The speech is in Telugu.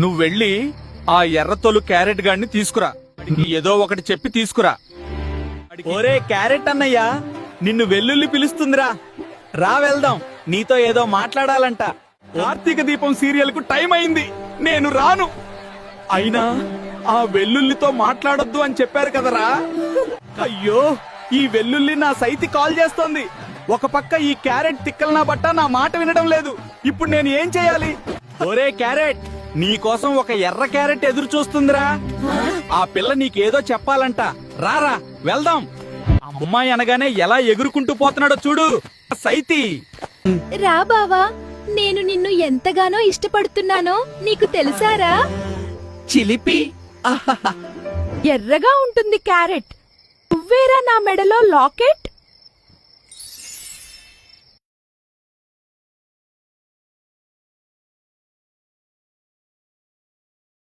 నువ్వు వెళ్ళి ఆ ఎర్రతోలు క్యారెట్ గాడిని తీసుకురా. ఏదో ఒకటి చెప్పి తీసుకురా. ఒరే క్యారెట్ అన్నయ్యా, నిన్ను వెల్లుల్లి పిలుస్తుందిరా, రా వెళ్దాం, నీతో ఏదో మాట్లాడాలంట. కార్తీక దీపం సీరియల్ కు టైం అయింది, నేను రాను. అయినా ఆ వెల్లుల్లితో మాట్లాడొద్దు అని చెప్పారు కదరా. అయ్యో, ఈ వెల్లుల్లి నా సైతి కాల్ చేస్తోంది. ఒక పక్క ఈ క్యారెట్ తిక్కల నా బట్ట నా మాట వినడం లేదు. ఇప్పుడు నేను ఏం చేయాలి? ఒరే క్యారెట్, నీ కోసం ఒక ఎర్ర క్యారెట్ ఎదురు చూస్తుందిరా. ఆ పిల్ల నీకేదో చెప్పాలంట, రారా వెళ్దాం. అమ్మాయి అనగానే ఎలా ఎగురుకుంటూ పోతున్నాడో చూడు సైతి. రా బావా, నేను నిన్ను ఎంతగానో ఇష్టపడుతున్నానో నీకు తెలుసారా? చిలిపి. ఎర్రగా ఉంటుంది క్యారెట్, నువ్వేరా నా మెడలో లాకెట్.